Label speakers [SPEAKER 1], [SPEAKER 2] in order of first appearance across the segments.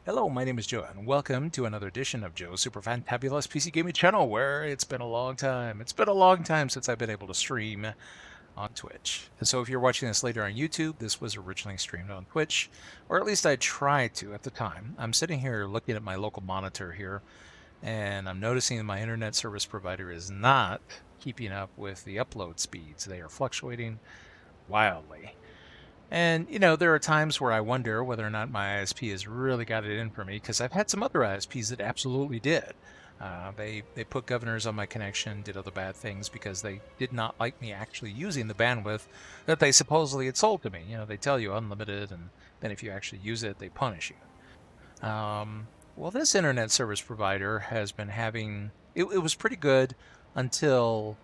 [SPEAKER 1] Hello, my name is Joe, and welcome to another edition of Joe's Super Fantabulous PC Gaming Channel, where it's been a long time. It's been a long time since I've been able to stream on Twitch. And so if you're watching this later on YouTube, this was originally streamed on Twitch, or at least I tried to at the time. I'm sitting here looking at my local monitor here, and I'm noticing that my internet service provider is not keeping up with the upload speeds. They are fluctuating wildly. And, there are times where I wonder whether or not my ISP has really got it in for me, because I've had some other ISPs that absolutely did. They put governors on my connection, did other bad things because they did not like me actually using the bandwidth that they supposedly had sold to me. They tell you unlimited, and then if you actually use it, they punish you. Well, this internet service provider has been having, it was pretty good until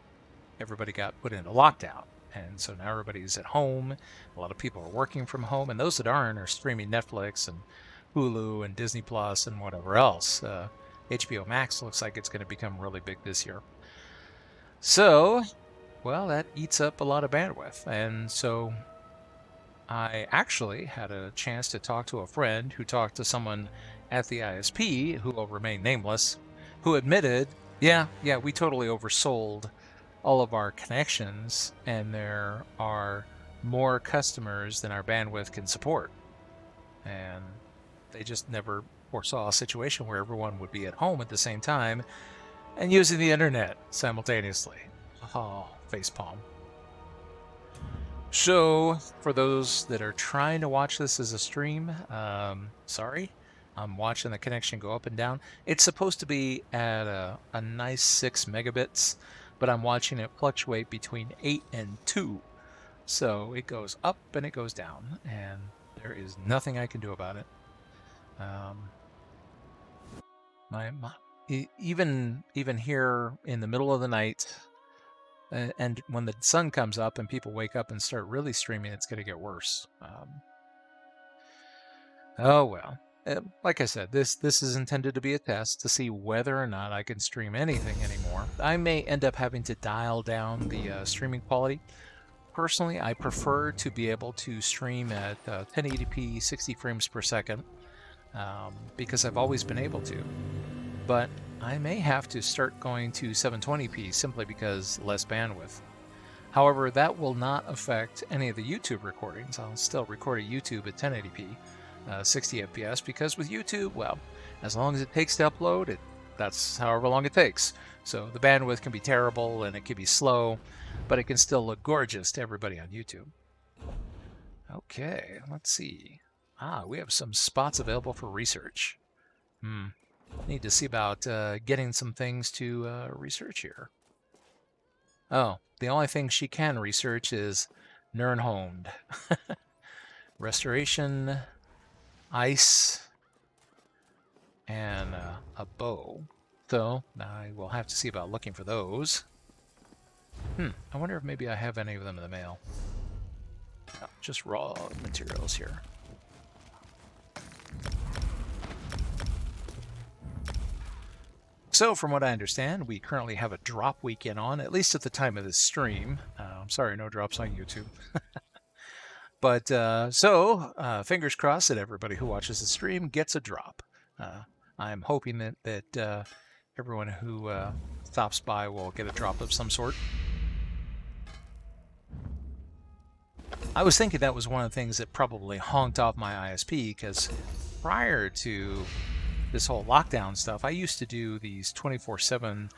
[SPEAKER 1] everybody got put into lockdown. And so now everybody's at home. A lot of people are working from home, and those that aren't are streaming Netflix and Hulu and Disney Plus and whatever else. HBO Max looks like it's going to become really big this year. So, well, that eats up a lot of bandwidth. And so I actually had a chance to talk to a friend who talked to someone at the ISP, who will remain nameless, who admitted, yeah, we totally oversold all of our connections, and there are more customers than our bandwidth can support. And they just never foresaw a situation where everyone would be at home at the same time and using the internet simultaneously. Oh, facepalm. So, for those that are trying to watch this as a stream, sorry, I'm watching the connection go up and down. It's supposed to be at a nice 6 megabits, but I'm watching it fluctuate between 8 and 2. So it goes up and it goes down, and there is nothing I can do about it. Even here in the middle of the night, and when the sun comes up and people wake up and start really streaming, it's going to get worse. Oh well. Like I said, this is intended to be a test to see whether or not I can stream anything anymore. I may end up having to dial down the streaming quality. Personally, I prefer to be able to stream at 1080p 60 frames per second because I've always been able to. But I may have to start going to 720p simply because less bandwidth. However, that will not affect any of the YouTube recordings. I'll still record at YouTube at 1080p. 60 FPS, because with YouTube, well, as long as it takes to upload, that's however long it takes. So the bandwidth can be terrible and it can be slow, but it can still look gorgeous to everybody on YouTube. Okay, let's see. We have some spots available for research. Need to see about getting some things to research here. Oh, the only thing she can research is Nernhoned. Restoration, ice, and a bow. So I will have to see about looking for those. I wonder if maybe I have any of them in the mail. No, just raw materials here. So from what I understand, we currently have a drop weekend on, at least at the time of this stream. I'm sorry, no drops on YouTube. But fingers crossed that everybody who watches the stream gets a drop. I'm hoping that everyone who stops by will get a drop of some sort. I was thinking that was one of the things that probably honked off my ISP, because prior to this whole lockdown stuff, I used to do these 24/7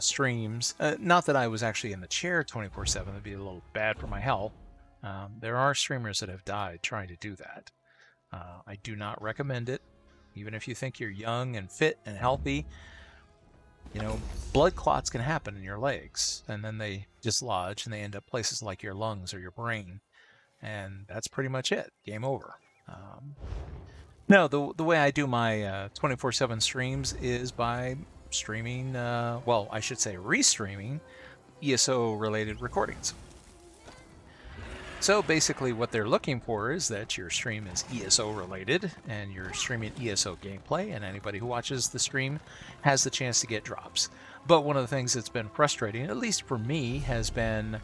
[SPEAKER 1] streams. Not that I was actually in the chair 24/7, that'd be a little bad for my health. There are streamers that have died trying to do that. I do not recommend it. Even if you think you're young and fit and healthy, blood clots can happen in your legs, and then they dislodge and they end up places like your lungs or your brain, and that's pretty much it. Game over. No, the way I do my 24/7 streams is by streaming, well, I should say restreaming ESO related recordings. So basically what they're looking for is that your stream is ESO related and you're streaming ESO gameplay, and anybody who watches the stream has the chance to get drops. But one of the things that's been frustrating, at least for me, has been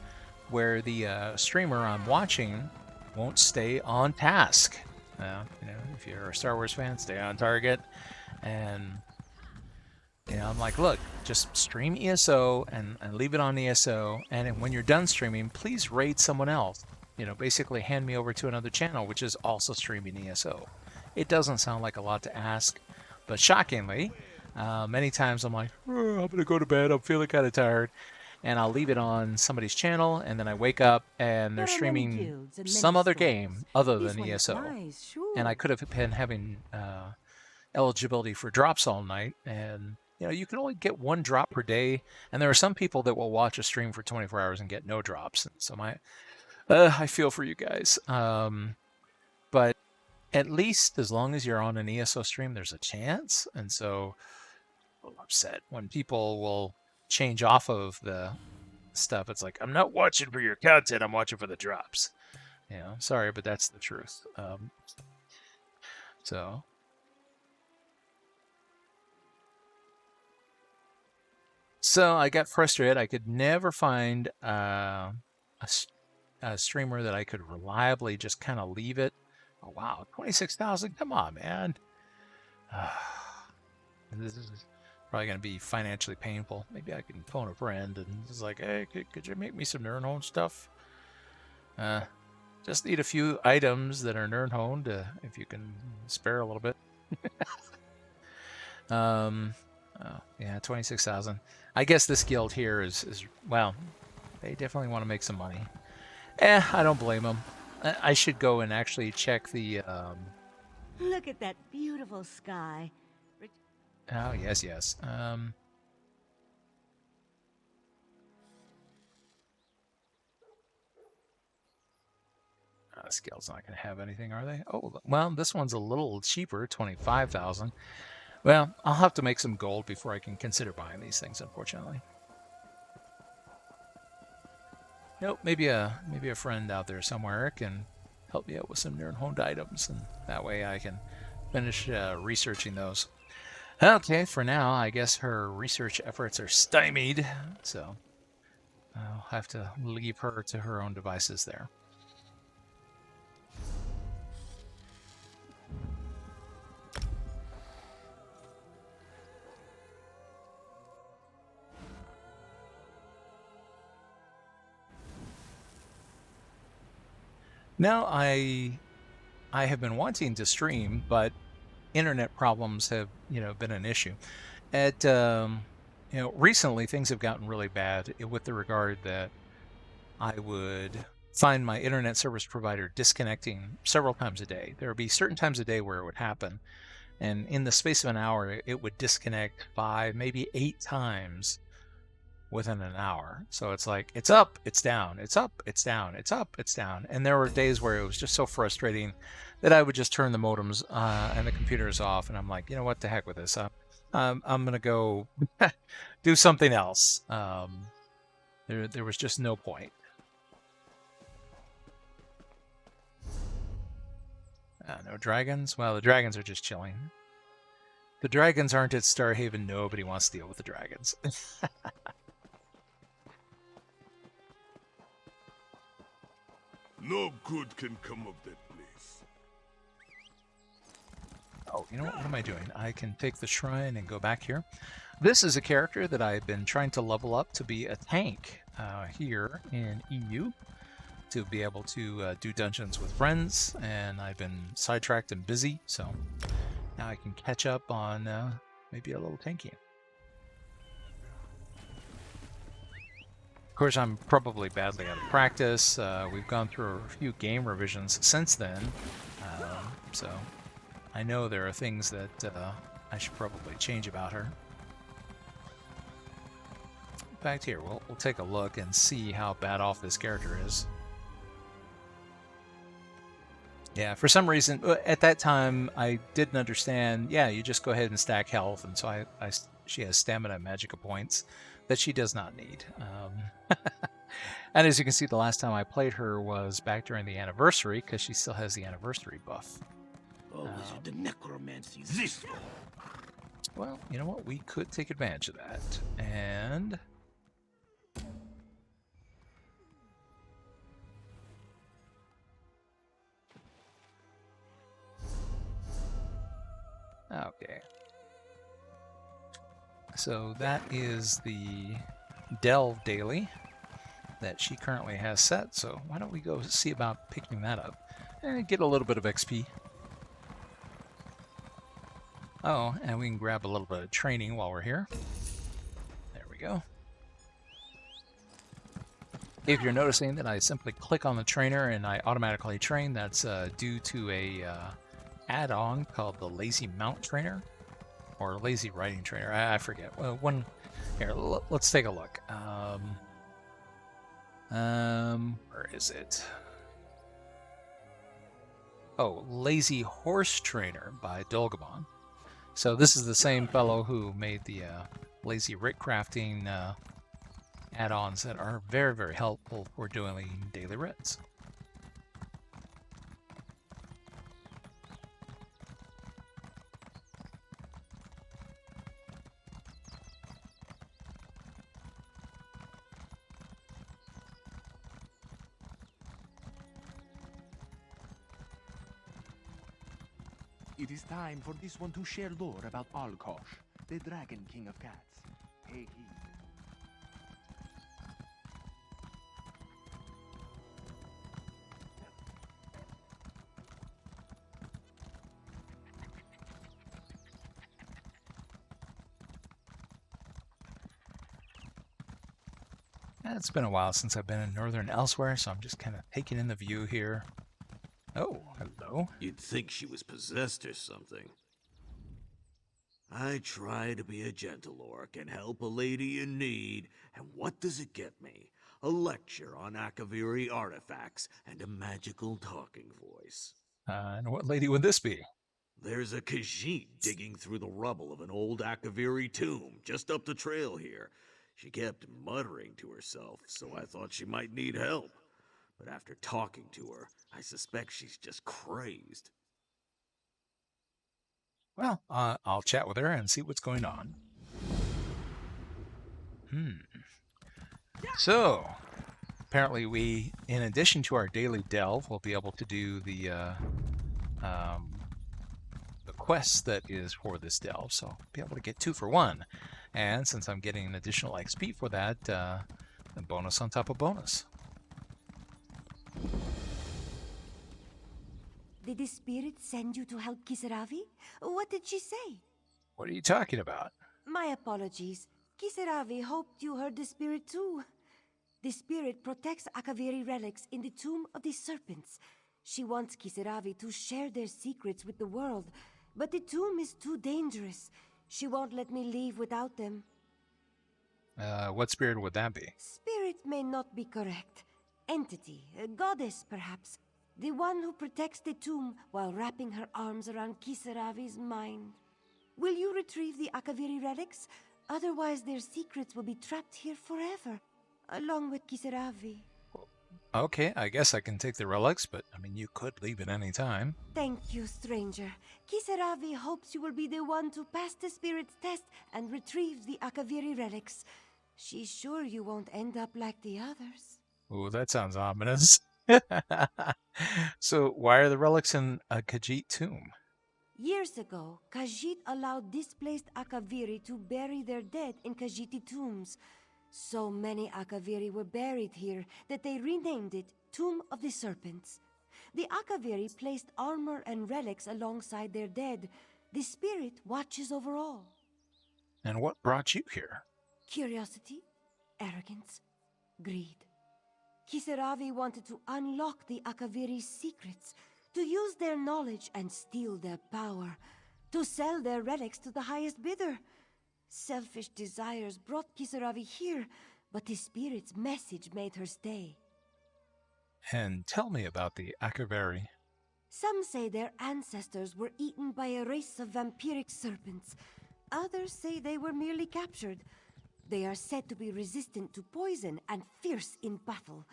[SPEAKER 1] where the streamer I'm watching won't stay on task. You know, if you're a Star Wars fan, stay on target. And you know, I'm like, look, just stream ESO and leave it on ESO. And when you're done streaming, please raid someone else. You know, basically hand me over to another channel, which is also streaming ESO. It doesn't sound like a lot to ask, but shockingly, many times I'm like, oh, I'm gonna go to bed. I'm feeling kind of tired, and I'll leave it on somebody's channel, and then I wake up and they're streaming some other game other than ESO.
[SPEAKER 2] Nice, sure.
[SPEAKER 1] And I could have been having eligibility for drops all night, and you know, you can only get one drop per day, and there are some people that will watch a stream for 24 hours and get no drops. And so I feel for you guys. But at least as long as you're on an ESO stream, there's a chance. And so I'm upset when people will change off of the stuff. It's like, I'm not watching for your content, I'm watching for the drops. You know, sorry, but that's the truth. So I got frustrated. I could never find a streamer that I could reliably just kind of leave it. Oh, wow, 26,000? Come on, man. This is probably going to be financially painful. Maybe I can phone a friend and just like, hey, could you make me some Nernhone stuff? Just need a few items that are Nernhoned, if you can spare a little bit. Oh, yeah, 26,000. I guess this guild here is well, they definitely want to make some money. I don't blame them. I should go and actually check the.
[SPEAKER 2] Look at that beautiful sky.
[SPEAKER 1] Oh yes, yes. This guild's not going to have anything, are they? Oh, well, this one's a little cheaper, 25,000. Well, I'll have to make some gold before I can consider buying these things, unfortunately. Nope, maybe a friend out there somewhere can help me out with some Nernhoned items, and that way I can finish researching those. Okay, for now, I guess her research efforts are stymied, so I'll have to leave her to her own devices there. Now, I have been wanting to stream, but internet problems have, you know, been an issue. At you know, recently things have gotten really bad with the regard that I would find my internet service provider disconnecting several times a day. There would be certain times a day where it would happen, and in the space of an hour, it would disconnect 5, maybe 8 times within an hour. So it's like, it's up, it's down, it's up, it's down, it's up, it's down. And there were days where it was just so frustrating that I would just turn the modems and the computers off, and I'm like, you know what, the heck with this. I'm gonna go do something else. There was just no point. No dragons? Well, the dragons are just chilling. The dragons aren't at Starhaven. Nobody wants to deal with the dragons.
[SPEAKER 3] No good can come of that place.
[SPEAKER 1] Oh, you know what? What am I doing? I can take the shrine and go back here. This is a character that I've been trying to level up to be a tank here in EU, to be able to do dungeons with friends, and I've been sidetracked and busy, so now I can catch up on maybe a little tanking. Of course, I'm probably badly out of practice. We've gone through a few game revisions since then, so I know there are things that I should probably change about her. In fact, here, we'll take a look and see how bad off this character is. Yeah, for some reason, at that time, I didn't understand, yeah, you just go ahead and stack health, and so she has stamina magica points that she does not need. And as you can see, the last time I played her was back during the anniversary, because she still has the anniversary buff.
[SPEAKER 3] The necromancy this for?
[SPEAKER 1] Well, you know what? We could take advantage of that. And Okay. So that is the Delve Daily that she currently has set. So why don't we go see about picking that up and get a little bit of XP. Oh, and we can grab a little bit of training while we're here. There we go. If you're noticing that I simply click on the trainer and I automatically train, that's due to a add-on called the Lazy Mount Trainer, or Lazy Riding Trainer. I forget. Here, let's take a look. Where is it? Oh, Lazy Horse Trainer by Dolgamon. So this is the same fellow who made the Lazy Rick Crafting add-ons that are very, very helpful for doing daily writs.
[SPEAKER 4] It is time for this one to share lore about Alkosh, the Dragon King of Cats. Take heed.
[SPEAKER 1] It's been a while since I've been in Northern Elsewhere, so I'm just kind of taking in the view here. Oh, hello.
[SPEAKER 3] You'd think she was possessed or something. I try to be a gentle orc and help a lady in need, and what does it get me? A lecture on Akaviri artifacts and a magical talking voice.
[SPEAKER 1] And what lady would this be?
[SPEAKER 3] There's a Khajiit digging through the rubble of an old Akaviri tomb just up the trail here. She kept muttering to herself, so I thought she might need help. But after talking to her, I suspect she's just crazed.
[SPEAKER 1] Well, I'll chat with her and see what's going on. So, apparently we, in addition to our daily delve, will be able to do the quest that is for this delve. So, I'll be able to get 2 for 1. And since I'm getting an additional XP for that, a bonus on top of bonus.
[SPEAKER 2] Did the spirit send you to help Kisaravi? What did she say?
[SPEAKER 1] What are you talking about?
[SPEAKER 2] My apologies. Kisaravi hoped you heard the spirit too. The spirit protects Akaviri relics in the Tomb of the Serpents. She wants Kisaravi to share their secrets with the world, but the tomb is too dangerous. She won't let me leave without them.
[SPEAKER 1] What spirit would that be?
[SPEAKER 2] Spirit may not be correct. Entity, a goddess perhaps. The one who protects the tomb while wrapping her arms around Kisaravi's mind. Will you retrieve the Akaviri relics? Otherwise their secrets will be trapped here forever, along with Kisaravi.
[SPEAKER 1] Okay, I guess I can take the relics, but I mean, you could leave at any time.
[SPEAKER 2] Thank you, stranger. Kisaravi hopes you will be the one to pass the spirit's test and retrieve the Akaviri relics. She's sure you won't end up like the others.
[SPEAKER 1] Ooh, that sounds ominous. So, why are the relics in a Khajiit tomb?
[SPEAKER 2] Years ago, Khajiit allowed displaced Akaviri to bury their dead in Khajiiti tombs. So many Akaviri were buried here that they renamed it Tomb of the Serpents. The Akaviri placed armor and relics alongside their dead. The spirit watches over all.
[SPEAKER 1] And what brought you here?
[SPEAKER 2] Curiosity, arrogance, greed. Kisaravi wanted to unlock the Akaviri's secrets, to use their knowledge and steal their power, to sell their relics to the highest bidder. Selfish desires brought Kisaravi here, but the spirit's message made her stay.
[SPEAKER 1] And tell me about the Akaviri.
[SPEAKER 2] Some say their ancestors were eaten by a race of vampiric serpents. Others say they were merely captured. They are said to be resistant to poison and fierce in battle.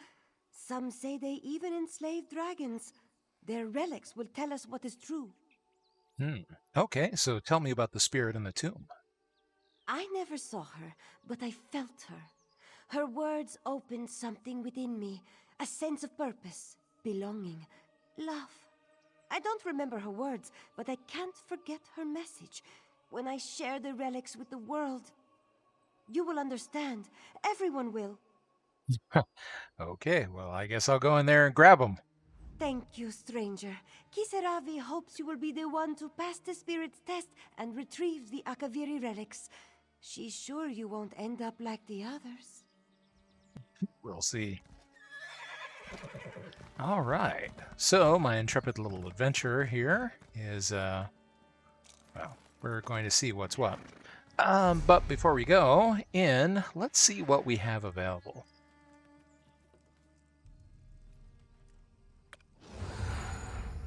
[SPEAKER 2] Some say they even enslaved dragons. Their relics will tell us what is true.
[SPEAKER 1] Okay, so tell me about the spirit in the tomb.
[SPEAKER 2] I never saw her, but I felt her. Her words opened something within me, a sense of purpose, belonging, love. I don't remember her words, but I can't forget her message. When I share the relics with the world, you will understand. Everyone will.
[SPEAKER 1] Okay, well, I guess I'll go in there and grab them.
[SPEAKER 2] Thank you, stranger. Kiseravi hopes you will be the one to pass the spirit's test and retrieve the Akaviri relics. She's sure you won't end up like the others.
[SPEAKER 1] We'll see. All right. So my intrepid little adventurer here is, well, we're going to see what's what. But before we go in, let's see what we have available.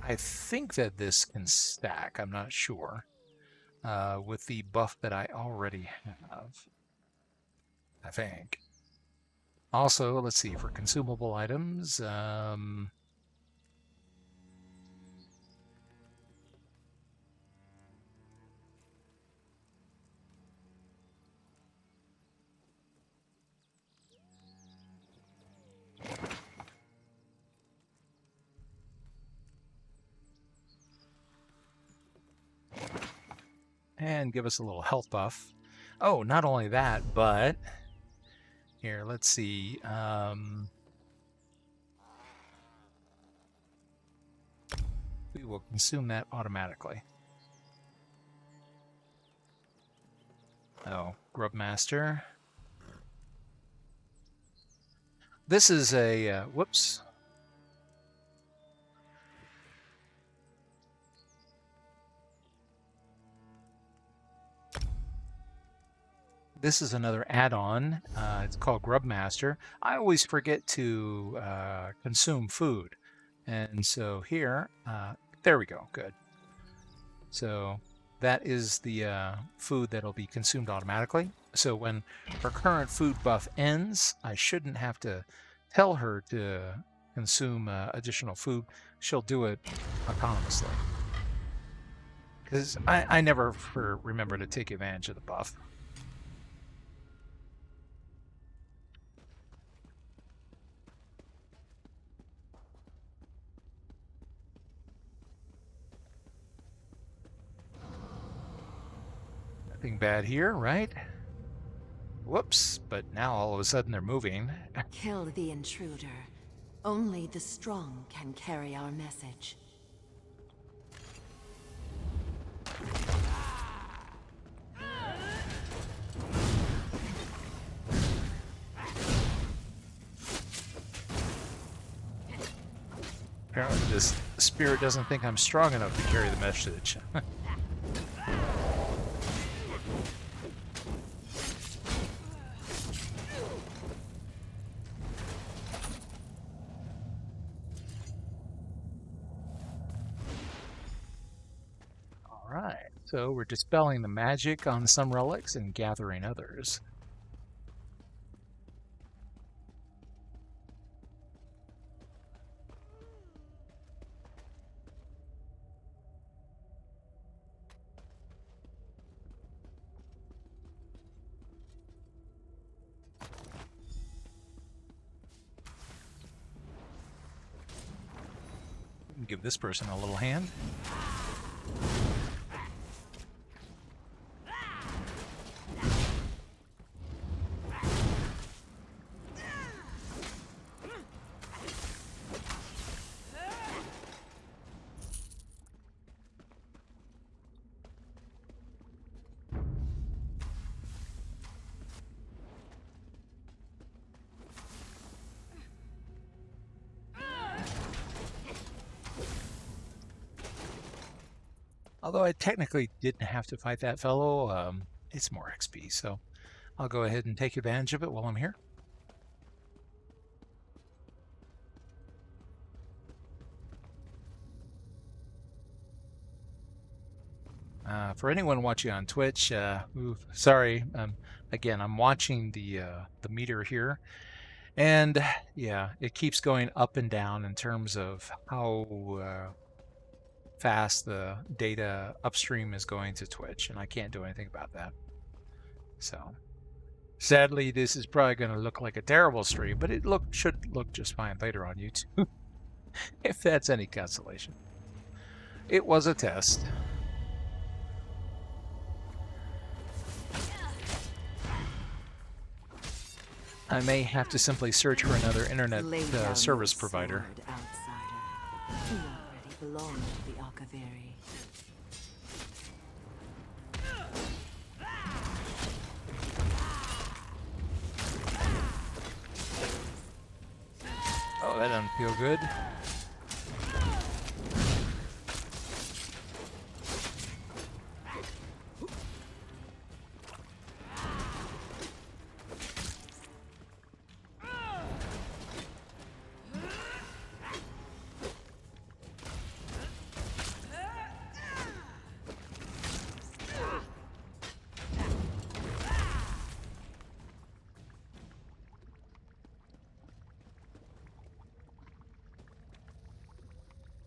[SPEAKER 1] I think that this can stack. I'm not sure. With the buff that I already have. I think. Also, let's see, for consumable items, and give us a little health buff. Oh, not only that, but here, let's see. We will consume that automatically. Oh, Grub Master. This is a, whoops. This is another add-on. It's called Grub Master. I always forget to consume food. And so here, there we go, good. So that is the food that'll be consumed automatically. So when her current food buff ends, I shouldn't have to tell her to consume additional food. She'll do it autonomously. Because I never remember to take advantage of the buff. Nothing bad here, right? Whoops, but now all of a sudden they're moving.
[SPEAKER 5] Kill the intruder. Only the strong can carry our message.
[SPEAKER 1] Apparently this spirit doesn't think I'm strong enough to carry the message. Alright, so we're dispelling the magic on some relics and gathering others. Give this person a little hand. Although I technically didn't have to fight that fellow, it's more XP, so I'll go ahead and take advantage of it while I'm here. For anyone watching on Twitch, sorry, again, I'm watching the meter here, and yeah, it keeps going up and down in terms of how fast the data upstream is going to Twitch, and I can't do anything about that. So sadly, this is probably going to look like a terrible stream, but it should look just fine later on YouTube, if that's any consolation. It was a test. I may have to simply search for another internet
[SPEAKER 5] Lay down
[SPEAKER 1] service
[SPEAKER 5] your
[SPEAKER 1] provider.
[SPEAKER 5] sword, outsider. You already belong to the Akaviri.
[SPEAKER 1] Oh, that doesn't feel good.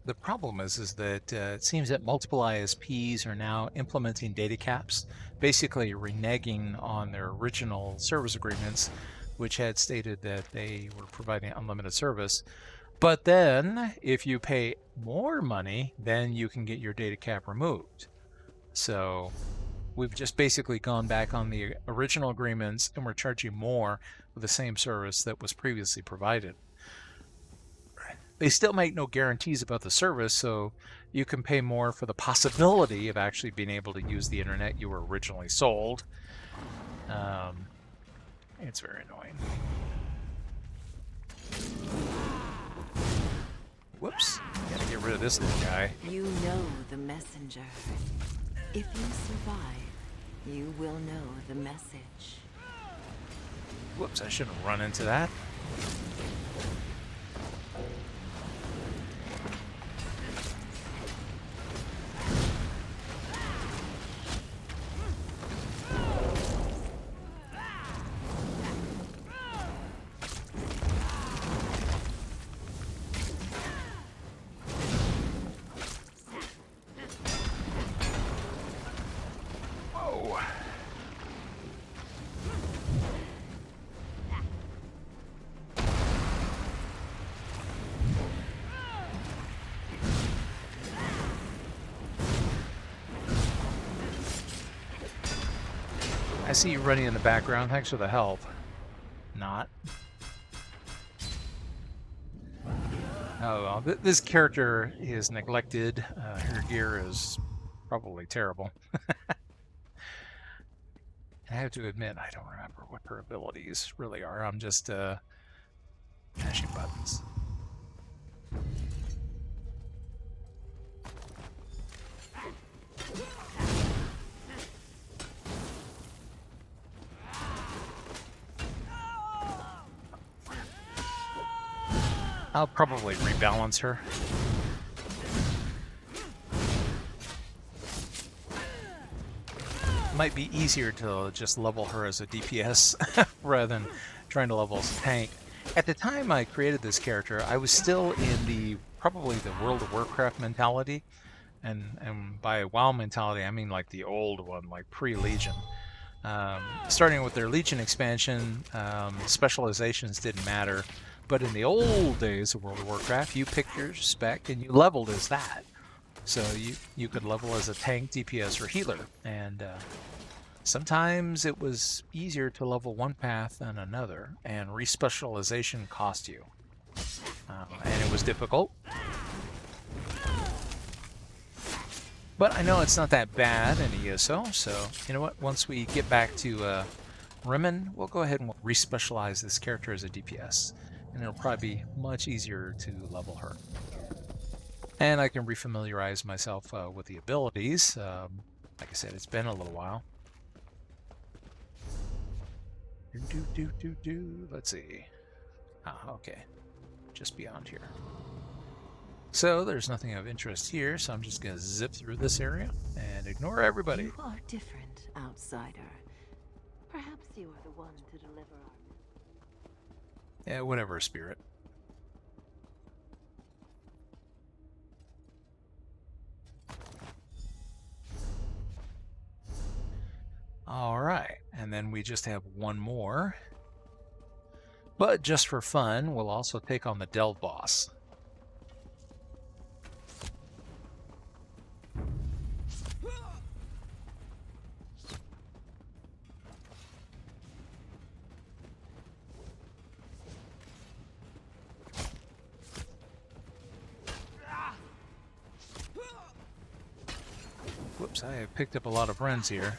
[SPEAKER 1] The problem is that it seems that multiple ISPs are now implementing data caps, basically reneging on their original service agreements, which had stated that they were providing unlimited service. But then, if you pay more money, then you can get your data cap removed. So we've just basically gone back on the original agreements and we're charging more for the same service that was previously provided. They still make no guarantees about the service, so you can pay more for the possibility of actually being able to use the internet you were originally sold. It's very annoying. Whoops, gotta get rid of this little guy.
[SPEAKER 5] You know the messenger. If you survive, you will know the message.
[SPEAKER 1] Whoops, I shouldn't have run into that. I see you running in the background. Thanks for the help. Not. Oh well, this character is neglected. Her gear is probably terrible. I have to admit, I don't remember what her abilities really are. I'm just mashing buttons. I'll probably rebalance her. Might be easier to just level her as a DPS rather than trying to level as a tank. At the time I created this character, I was still in the probably the World of Warcraft mentality, and by WoW mentality I mean like the old one, like pre-Legion. Starting with their Legion expansion, specializations didn't matter, but in the old days of World of Warcraft, you picked your spec and you leveled as that. So you could level as a tank, DPS, or healer, and sometimes it was easier to level one path than another, and respecialization cost you, and it was difficult. But I know it's not that bad in ESO, so you know what? Once we get back to Rimmon, we'll go ahead and we'll respecialize this character as a DPS, and it'll probably be much easier to level her. And I can refamiliarize myself with the abilities. Like I said, it's been a little while. Let's see. Ah, okay. Just beyond here. So there's nothing of interest here, so I'm just going to zip through this area and ignore everybody.
[SPEAKER 5] You are different, outsider. Perhaps you are the one to deliver our...
[SPEAKER 1] Yeah, whatever, spirit. Alright, and then we just have one more. But just for fun, we'll also take on the Delve boss. Oops, I have picked up a lot of runs here.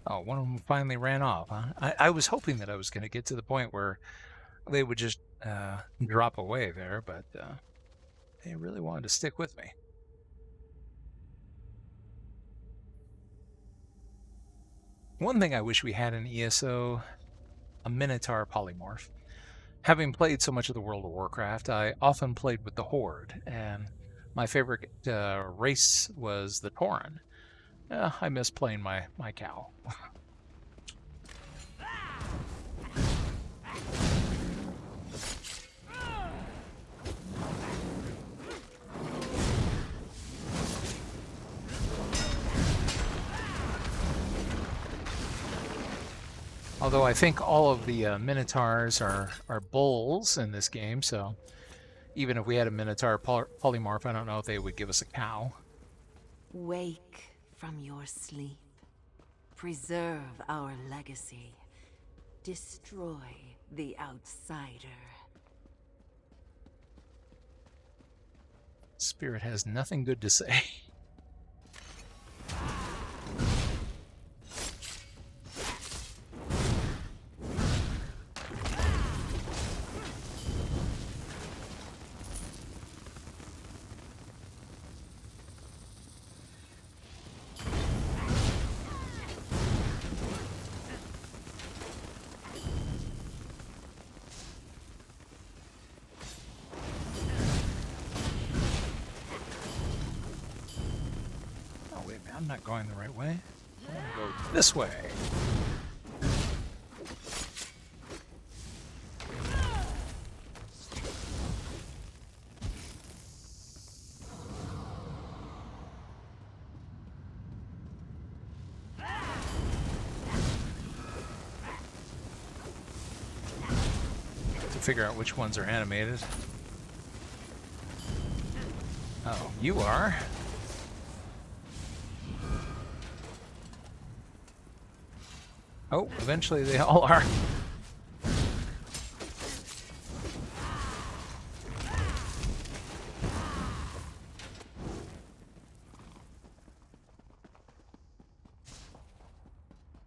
[SPEAKER 1] Oh, one of them finally ran off, huh? I was hoping that I was going to get to the point where they would just drop away there, but they really wanted to stick with me. One thing I wish we had in ESO, a Minotaur polymorph. Having played so much of the World of Warcraft, I often played with the Horde, and my favorite race was the Tauren. I miss playing my cow. Although I think all of the Minotaurs are bulls in this game, so even if we had a Minotaur polymorph, I don't know if they would give us a cow.
[SPEAKER 5] Wake from your sleep. Preserve our legacy. Destroy the outsider.
[SPEAKER 1] Spirit has nothing good to say. I'm not going the right way. I'm going to go this way. To figure out which ones are animated. Oh, you are. Oh, eventually they all are.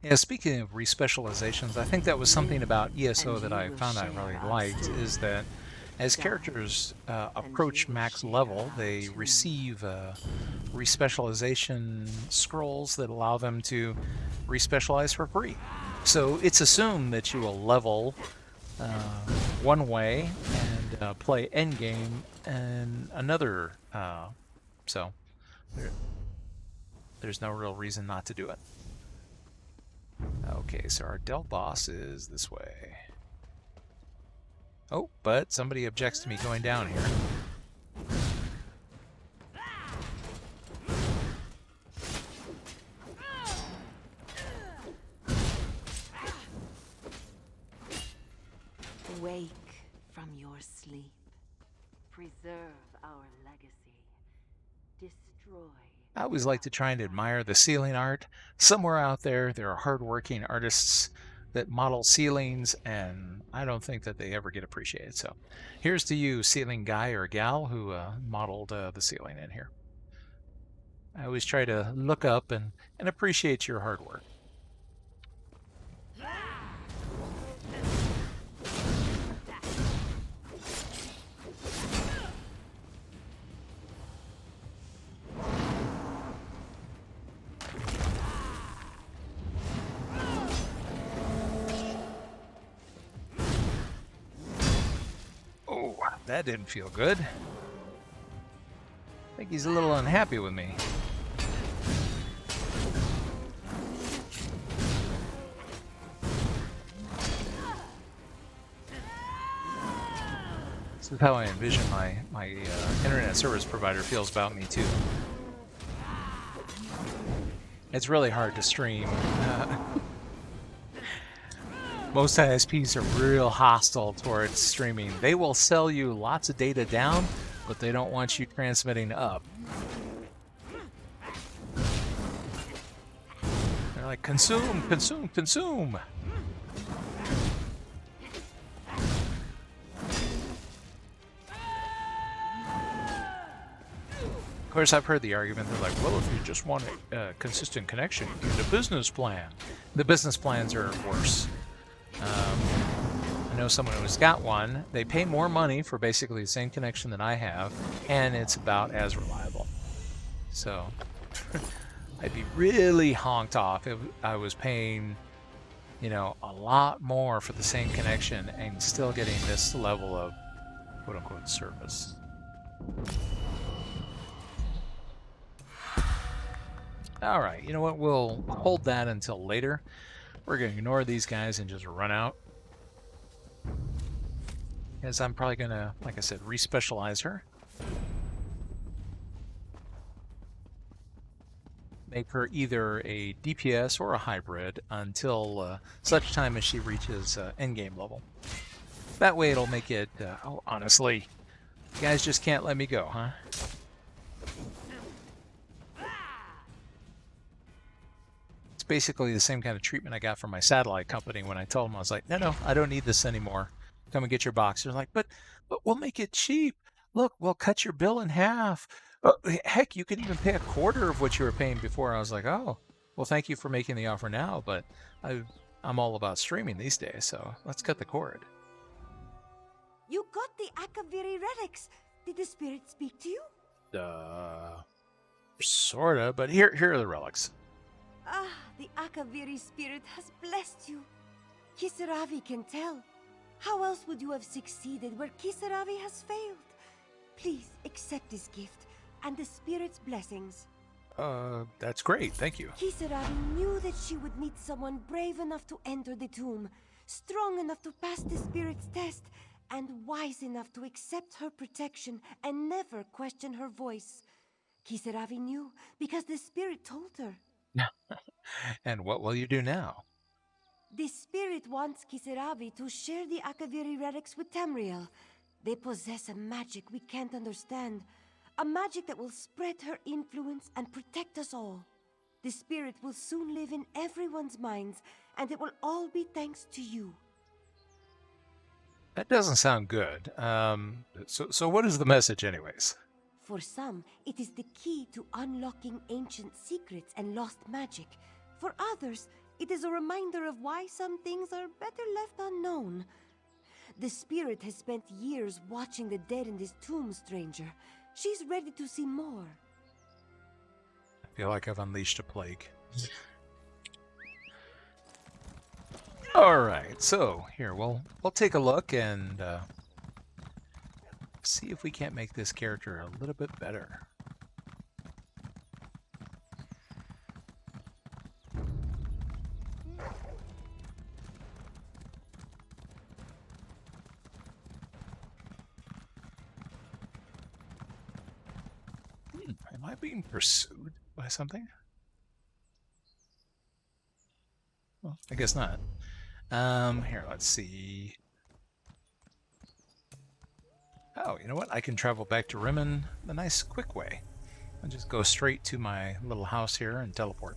[SPEAKER 1] Yeah, speaking of respecializations, I think that was something about ESO that I found I really liked, is that as characters approach max level, they receive respecialization scrolls that allow them to respecialize for free. So it's assumed that you will level one way and play endgame and another. So there's no real reason not to do it. Okay, so our Del boss is this way. Oh, but somebody objects to me going down here.
[SPEAKER 5] Wake from your sleep. Preserve our legacy. Destroy.
[SPEAKER 1] I always like to try and admire the ceiling art. Somewhere out there are hardworking artists that model ceilings, and I don't think that they ever get appreciated. So here's to you, ceiling guy or gal, who modeled the ceiling in here. I always try to look up and appreciate your hard work. That didn't feel good. I think he's a little unhappy with me. This is how I envision my internet service provider feels about me too. It's really hard to stream. Most ISPs are real hostile towards streaming. They will sell you lots of data down, but they don't want you transmitting up. They're like, consume, consume, consume. Of course, I've heard the argument. They're like, well, if you just want a consistent connection, you get a business plan. The business plans are worse. I know someone who's got one. They pay more money for basically the same connection that I have, and it's about as reliable. So I'd be really honked off if I was paying, you know, a lot more for the same connection and still getting this level of quote-unquote service. All right, you know what? We'll hold that until later. We're going to ignore these guys and just run out. As I'm probably going to, like I said, respecialize her. Make her either a DPS or a hybrid until such time as she reaches endgame level. That way it'll make it, oh, honestly, you guys just can't let me go, huh? It's basically the same kind of treatment I got from my satellite company when I told them, I was like, no, I don't need this anymore. Come and get your box. They're like, but we'll make it cheap. Look, we'll cut your bill in half. Heck, you could even pay a quarter of what you were paying before. I was like, oh, well, thank you for making the offer now, but I'm all about streaming these days, so let's cut the cord.
[SPEAKER 2] You got the Akaviri relics. Did the spirit speak to you?
[SPEAKER 1] Sorta, but here are the relics.
[SPEAKER 2] Ah, the Akaviri spirit has blessed you. Kisaravi can tell. How else would you have succeeded where Kisaravi has failed? Please accept this gift and the spirit's blessings.
[SPEAKER 1] That's great, thank you.
[SPEAKER 2] Kisaravi knew that she would meet someone brave enough to enter the tomb, strong enough to pass the spirit's test, and wise enough to accept her protection and never question her voice. Kisaravi knew because the spirit told her.
[SPEAKER 1] And what will you do now?
[SPEAKER 2] The spirit wants Kisaravi to share the Akaviri relics with Tamriel. They possess a magic we can't understand. A magic that will spread her influence and protect us all. The spirit will soon live in everyone's minds, and it will all be thanks to you.
[SPEAKER 1] That doesn't sound good. So what is the message anyways?
[SPEAKER 2] For some, it is the key to unlocking ancient secrets and lost magic. For others, it is a reminder of why some things are better left unknown. The spirit has spent years watching the dead in this tomb, stranger. She's ready to see more.
[SPEAKER 1] I feel like I've unleashed a plague. All right, so here we'll take a look and see if we can't make this character a little bit better. Am I being pursued by something? Well, I guess not. Here, let's see. Oh, you know what? I can travel back to Rimmen the nice quick way. I'll just go straight to my little house here and teleport.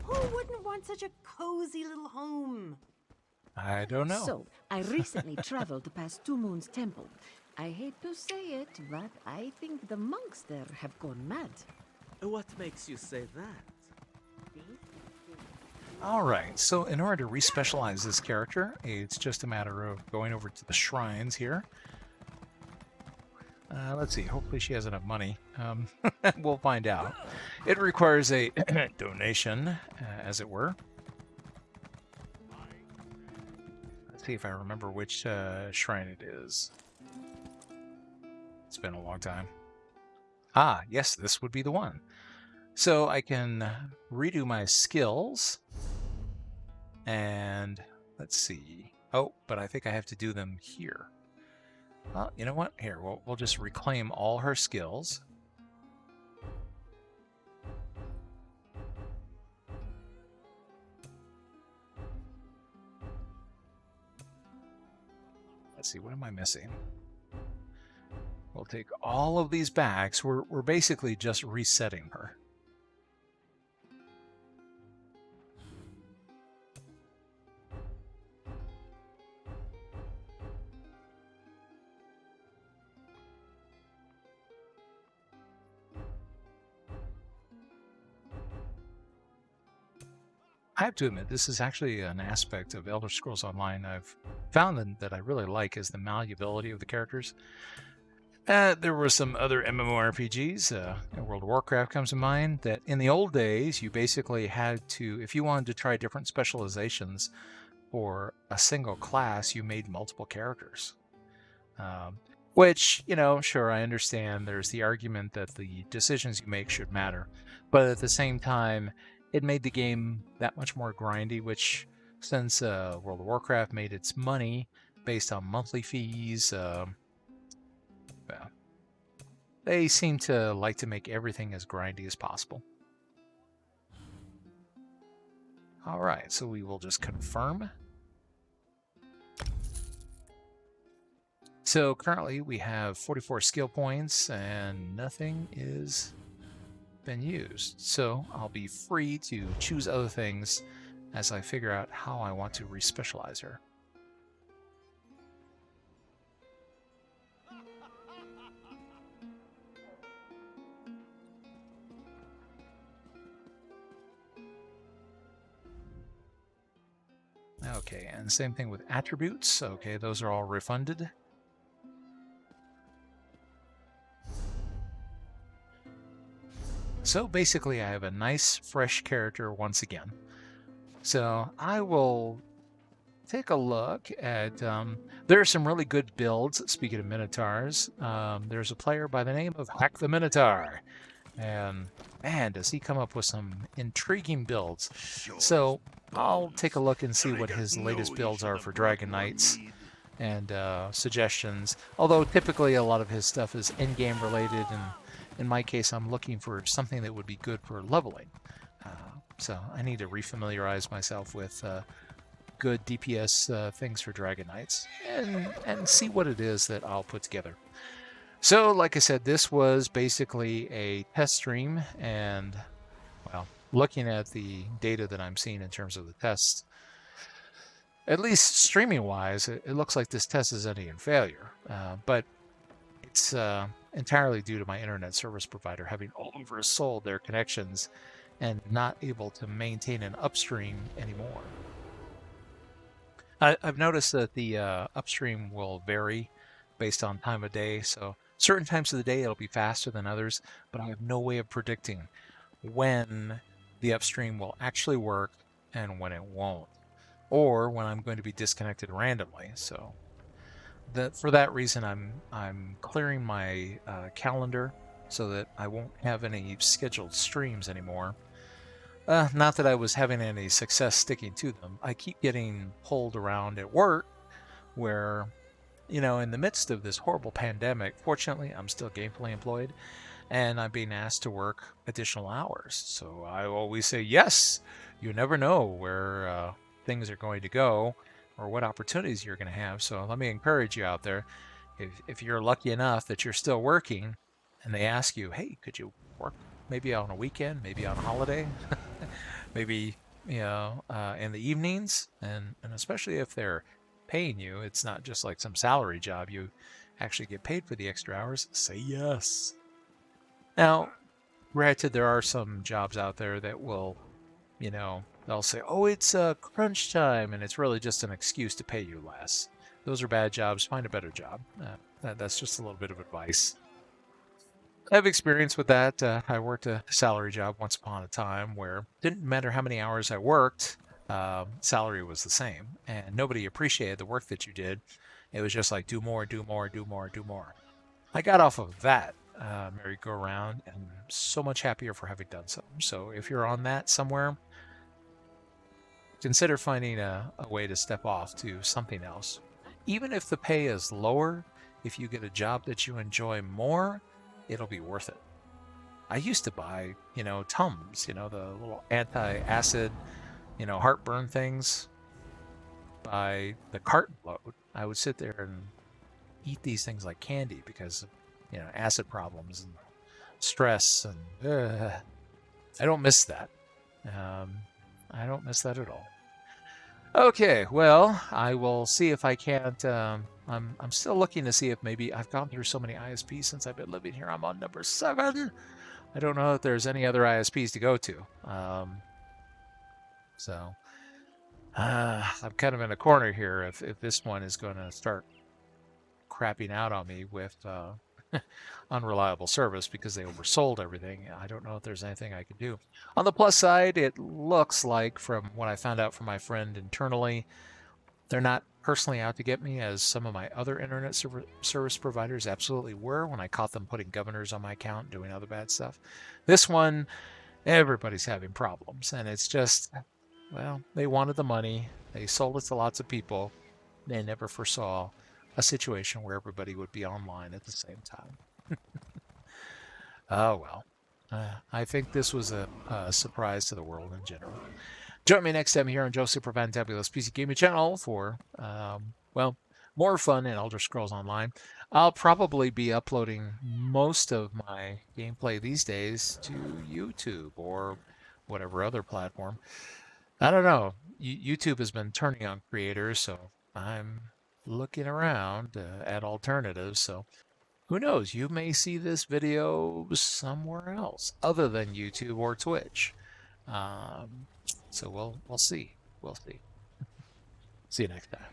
[SPEAKER 2] Who wouldn't want such a cozy little home?
[SPEAKER 1] I don't know.
[SPEAKER 6] So, I recently traveled past Two Moons Temple. I hate to say it, but I think the monks there have gone mad.
[SPEAKER 7] What makes you say that?
[SPEAKER 1] Alright, so in order to respecialize this character, it's just a matter of going over to the shrines here. Let's see, hopefully she has enough money. We'll find out. It requires a donation, as it were. Let's see if I remember which shrine it is. It's been a long time. Ah, yes, this would be the one. So I can redo my skills. And let's see. Oh, but I think I have to do them here. Well, you know what? Here, we'll just reclaim all her skills. Let's see, what am I missing? We'll take all of these back. So we're basically just resetting her. I have to admit, this is actually an aspect of Elder Scrolls Online I've found that I really like, is the malleability of the characters. There were some other MMORPGs, World of Warcraft comes to mind, that in the old days, you basically had to, if you wanted to try different specializations for a single class, you made multiple characters. Which, you know, sure, I understand there's the argument that the decisions you make should matter. But at the same time, it made the game that much more grindy, which since World of Warcraft made its money based on monthly fees, well, they seem to like to make everything as grindy as possible. All right, so we will just confirm. So currently we have 44 skill points and nothing is been used. So I'll be free to choose other things as I figure out how I want to respecialize her. Okay, and same thing with attributes. Okay, those are all refunded. So basically I have a nice fresh character once again. So I will take a look at, there are some really good builds, speaking of Minotaurs. There's a player by the name of Hack the Minotaur. And man, does he come up with some intriguing builds. So I'll take a look and see what his latest builds are for Dragon Knights and suggestions. Although typically a lot of his stuff is in-game related, and in my case I'm looking for something that would be good for leveling. So I need to refamiliarize myself with good DPS things for Dragon Knights and see what it is that I'll put together. So, like I said, this was basically a test stream, and, well, looking at the data that I'm seeing in terms of the tests, at least streaming-wise, it looks like this test is ending in failure. But it's entirely due to my internet service provider having oversold their connections and not able to maintain an upstream anymore. I've noticed that the upstream will vary based on time of day, so certain times of the day it'll be faster than others, but I have no way of predicting when the upstream will actually work and when it won't, or when I'm going to be disconnected randomly. So for that reason, I'm clearing my calendar so that I won't have any scheduled streams anymore. Not that I was having any success sticking to them. I keep getting pulled around at work where, you know, in the midst of this horrible pandemic, fortunately, I'm still gainfully employed, and I'm being asked to work additional hours. So I always say yes. You never know where things are going to go or what opportunities you're going to have. So let me encourage you out there. If you're lucky enough that you're still working and they ask you, hey, could you work maybe on a weekend, maybe on a holiday, maybe, you know, in the evenings, and especially if they're paying you, it's not just like some salary job, you actually get paid for the extra hours, say yes. Now, granted, there are some jobs out there that will, you know, they'll say, oh, it's crunch time, and it's really just an excuse to pay you less. Those are bad jobs. Find a better job. That's just a little bit of advice. I have experience with that. I worked a salary job once upon a time where it didn't matter how many hours I worked, salary was the same, and nobody appreciated the work that you did. It was just like, do more, do more, do more, do more. I got off of that merry-go-round and I'm so much happier for having done so. So if you're on that somewhere, consider finding a way to step off to something else. Even if the pay is lower, if you get a job that you enjoy more, it'll be worth it. I used to buy, Tums, the little anti-acid, heartburn things by the carton load. I would sit there and eat these things like candy because of, acid problems and stress. And I don't miss that. I don't miss that at all. Okay, well, I will see if I can't. I'm still looking to see if maybe I've gone through so many ISPs since I've been living here. I'm on number 7. I don't know if there's any other ISPs to go to. So I'm kind of in a corner here if this one is going to start crapping out on me with unreliable service because they oversold everything. I don't know if there's anything I can do. On the plus side, it looks like, from what I found out from my friend internally, they're not personally out to get me as some of my other internet service providers absolutely were when I caught them putting governors on my account and doing other bad stuff. This one, everybody's having problems, and it's just, well, they wanted the money. They sold it to lots of people. They never foresaw a situation where everybody would be online at the same time. Oh, well. I think this was a surprise to the world in general. Join me next time here on Joe Super Fantabulous PC Gaming Channel for, well, more fun in Elder Scrolls Online. I'll probably be uploading most of my gameplay these days to YouTube or whatever other platform. I don't know. YouTube has been turning on creators, so I'm looking around at alternatives. So who knows? You may see this video somewhere else other than YouTube or Twitch. So we'll see. We'll see. See you next time.